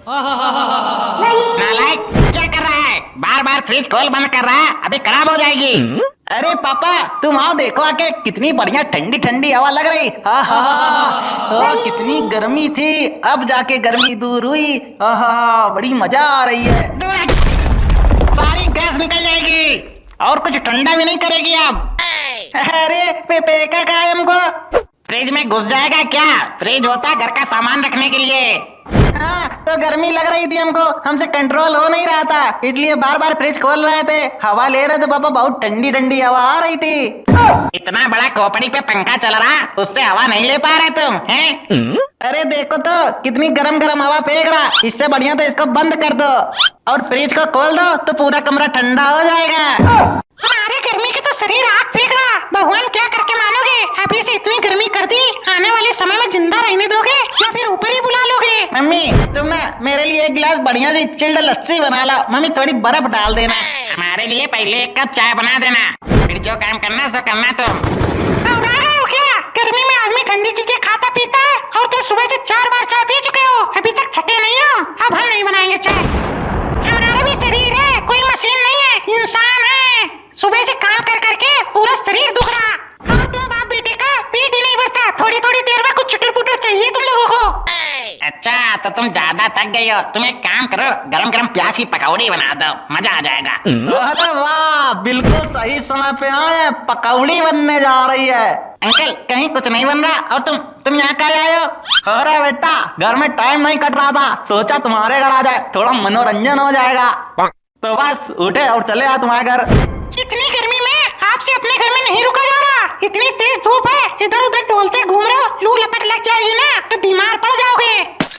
नालायक, क्या कर रहा है? बार बार फ्रिज खोल बंद कर रहा है, अभी खराब हो जाएगी। अरे पापा तुम आओ देखो आके, कितनी बढ़िया ठंडी ठंडी हवा लग रही। कितनी गर्मी थी, अब जाके गर्मी दूर हुई। बड़ी मजा आ रही है। सारी गैस निकल जाएगी और कुछ ठंडा भी नहीं करेगी अब। अरे पेपे का है हमको। फ्रिज में घुस जाएगा क्या? फ्रिज होता है घर का सामान रखने के लिए। हाँ तो गर्मी लग रही थी हमको, हमसे कंट्रोल हो नहीं रहा था, इसलिए बार बार फ्रिज खोल रहे थे, हवा ले रहे थे पापा, बहुत ठंडी ठंडी हवा आ रही थी। इतना बड़ा खोपड़ी पे पंखा चल रहा, उससे हवा नहीं ले पा रहे तुम हैं? अरे देखो तो कितनी गरम गरम हवा फेंक रहा, इससे बढ़िया तो इसको बंद कर दो और फ्रिज को खोल दो तो पूरा कमरा ठंडा हो जाएगा। हमारे गर्मी के तो शरीर आग फेंक रहा, भगवान क्या करके मानोगे? अभी से इतनी गर्मी कर दी, आने वाले समय में जिंदा रहने दोगे या फिर ऊपर ही बुला लोगे? मम्मी तुम ना मेरे लिए एक गिलास बढ़िया सी चिल्ड लस्सी बना लो, मम्मी थोड़ी बर्फ डाल देना। हमारे लिए पहले एक कप चाय बना देना, फिर जो काम करना सो करना तुम। घबरा रहे हो क्या? गर्मी में आदमी ठंडी चीजें खाता पीता है और तुम सुबह से 4 बार चाय पी चुके हो, अभी तक छके नहीं हो। अब हम नहीं बनाएंगे चाय, हमारा भी शरीर है, कोई मशीन नहीं है, इंसान है। सुबह से काम कर करके पूरा शरीर दुख रहा और तुम बाप बेटे का पेट ही नहीं भरता, थोड़ी थोड़ी देर में कुछ चुटर पुटर चाहिए तुम लोगों को। अच्छा तो तुम ज्यादा थक गई हो, तुम एक काम करो, गरम गरम प्याज की पकौड़ी बना दो, मजा आ जाएगा। अरे वाह, बिल्कुल सही समय पे आए, पकौड़ी बनने जा रही है। अंकल कहीं कुछ नहीं बन रहा और तुम यहाँ क्या आए हो? अरे बेटा घर में टाइम नहीं कट रहा था, सोचा तुम्हारे घर आ जाए, थोड़ा मनोरंजन हो जाएगा, तो बस उठे और चले आ तुम्हारे घर। इतनी गर्मी में आपसे अपने घर में नहीं रुका जा रहा, इतनी तेज धूप है, इधर उधर डोलते घूम रहे हो, लू लपट लग जाएगी ना तो बीमार पड़ जाओगे।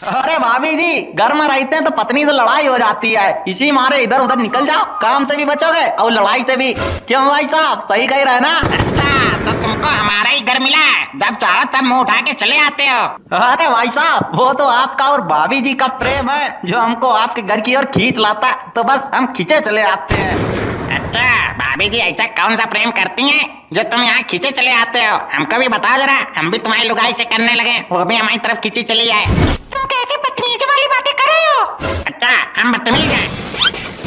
अरे भाभी जी घर में रहते हैं तो पत्नी से लड़ाई हो जाती है, इसी मारे इधर उधर निकल जाओ, काम से भी बचोगे और लड़ाई से भी। क्यों भाई साहब सही कह रहे हैं ना? अच्छा तो तुमको हमारा ही घर मिला, जब चाहो तब मुंह उठा के चले आते हो। अरे भाई साहब वो तो आपका और भाभी जी का प्रेम है जो हमको आपके घर की ओर खींच लाता है, तो बस हम खींचे चले आते हैं। अच्छा भाभी जी ऐसा कौन सा प्रेम करती हैं जो तुम यहाँ खींचे चले आते हो? हमको भी बताओ जरा, हम भी तुम्हारी लुगाई से करने लगे, वो भी हमारी तरफ खींची चली जाए। तुम कैसे बदतमीजी वाली बातें कर रहे हो? अच्छा हम बदतमीज हैं?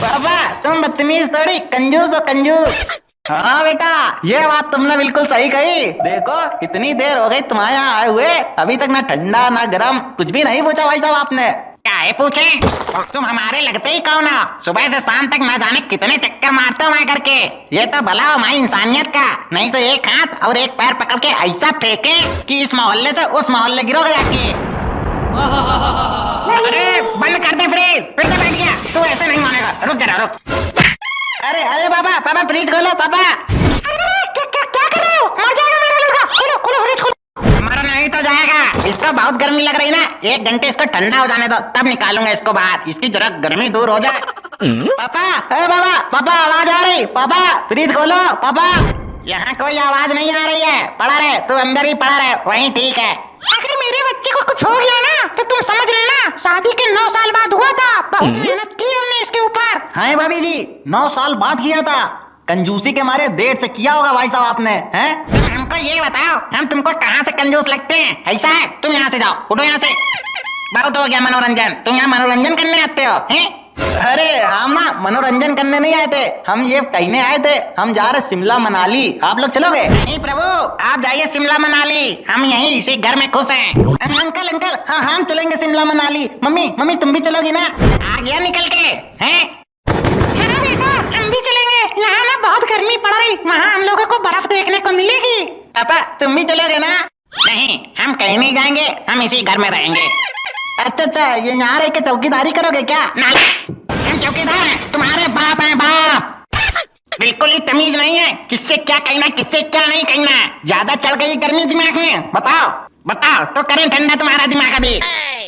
बाबा तुम बदतमीज थोड़ी, कंजूस हो कंजूस। हाँ बेटा ये बात तुमने बिल्कुल सही कही, देखो इतनी देर हो गई तुम्हारे यहाँ आए हुए, अभी तक ना ठंडा ना गर्म कुछ भी नहीं पूछा भाई साहब आपने। क्या है पूछे? तुम हमारे लगते ही कौन हो? सुबह से शाम तक न जाने कितने चक्कर मारते हो वहाँ करके, ये तो भला हो हमारी इंसानियत का, नहीं तो एक हाथ और एक पैर पकड़ के ऐसा फेंके कि इस मोहल्ले से उस मोहल्ले गिरोगे जाके। अरे बंद कर दे फ्रिज, फिर से बैठ गया, तू ऐसे नहीं मानेगा, रुक जरा रुक। अरे अरे पापा पापा फ्रिज खोलो पापा। क्या कर रहे हो? मर जाएगा मेरा लड़का, खोलो खोलो फ्रिज खोलो। मर नहीं तो जाएगा, इसको बहुत गर्मी लग रही ना, 1 घंटे इसको ठंडा हो जाने दो, तब निकालूंगा इसको बाहर, इसकी जरा गर्मी दूर हो जाए। पापा अरे पापा पापा आवाज आ रही, पापा फ्रिज खोलो पापा। यहाँ कोई आवाज नहीं आ रही है, पड़ा रहे तू, अंदर ही पड़ा रहे, वहीं ठीक है। अगर मेरे बच्चे को कुछ हो गया ना तो तुम समझ लेना शादी के 9 साल बाद हुआ था, बहुत मेहनत की हमने इसके ऊपर। हाँ भाभी जी 9 साल बाद किया था, कंजूसी के मारे देर से किया होगा भाई साहब आपने, हैं? तुम हमको ये बताओ, हम तुमको कहाँ से कंजूस लगते हैं? ऐसा है तुम यहाँ से जाओ, उठो यहाँ से, बहुत हो गया मनोरंजन, तुम यहाँ मनोरंजन करने आते हो हैं? अरे हम ना मनोरंजन करने नहीं आए थे, हम ये कहने आए थे, हम जा रहे शिमला मनाली, आप लोग चलोगे? नहीं प्रभु आप जाइए शिमला मनाली, हम यहीं इसी घर में खुश हैं। अंकल अंकल हाँ हम चलेंगे शिमला मनाली। मम्मी मम्मी तुम भी चलोगी ना? आ गया निकल के हैं? हाँ बेटा हम भी चलेंगे, यहाँ ना बहुत गर्मी पड़ रही, वहाँ हम लोगों को बर्फ देखने को मिलेगी। पापा तुम भी चलोगे ना? नहीं हम कहीं नहीं जाएंगे, हम इसी घर में रहेंगे। अच्छा अच्छा ये यहाँ रह के चौकीदारी करोगे क्या? नहीं हम चौकीदार हैं, तुम्हारे बाप हैं बाप। बिल्कुल ही तमीज नहीं है, किससे क्या कहना किससे क्या नहीं कहना, ज्यादा चढ़ गई गर्मी दिमाग में, बताओ बताओ तो करें ठंडा तुम्हारा दिमाग अभी।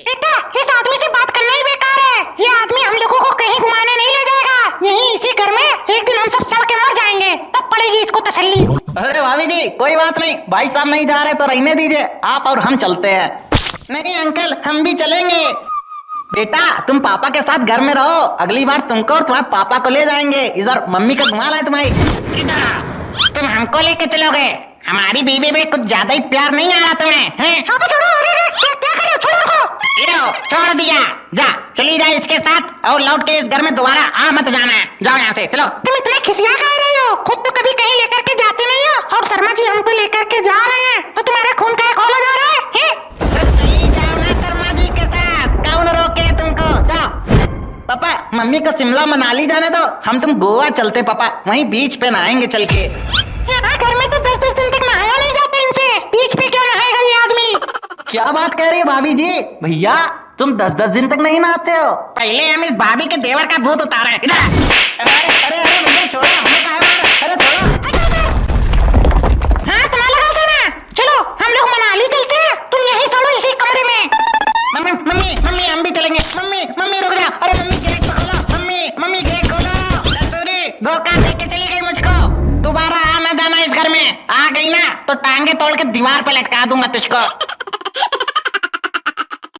बेटा इस आदमी से बात करना ही बेकार है, ये आदमी हम लोगों को कहीं घुमाने नहीं ले जाएगा, यहीं इसी घर में एक दिन हम सब सड़ के मर जाएंगे, तब पड़ेगी इसको तसल्ली। अरे भाभी जी कोई बात नहीं, भाई साहब नहीं जा रहे तो रहने दीजिए, आप और हम चलते हैं। नहीं अंकल हम भी चलेंगे। बेटा तुम पापा के साथ घर में रहो, अगली बार तुमको और तुम्हारे पापा को ले जाएंगे, इधर मम्मी का घुमा लाए तुम्हारी। तुम हमको लेके चलोगे? हमारी बीवी में कुछ ज्यादा ही प्यार नहीं आ रहा तुम्हें? छोड़ो छोड़ो, अरे क्या कर रहे हो, छोड़ो। लो छोड़ दिया। जा चली जाए इसके साथ और लौट के इस घर में दोबारा आ मत जाना। जाओ यहाँ से चलो। तुम इतना खिसिया खा रहे हो, खुद तो कभी कहीं लेकर के जाते नहीं हो और शर्मा जी हमको लेकर के जा रहे हैं तो तुम्हारा खून का खौला जा रहा है, हैं? तो चली जाओ ना शर्मा जी के साथ, कौन रोके तुमको। जाओ। पापा मम्मी को शिमला मनाली जाने दो, हम तुम गोवा चलते पापा, वहीं बीच पे नहाएंगे चल के। यहाँ घर में तो 10-10 दिन तक नहाया नहीं जाता इनसे, बीच पे क्या नहाएगा ये आदमी। क्या बात कह रही है भाभी जी? भैया तुम 10-10 दिन तक नहीं नहाते हो? पहले हम इस भाभी के देवर का भूत उतारे। इधर आ। अरे अरे अरे भैया छोड़ो, हमें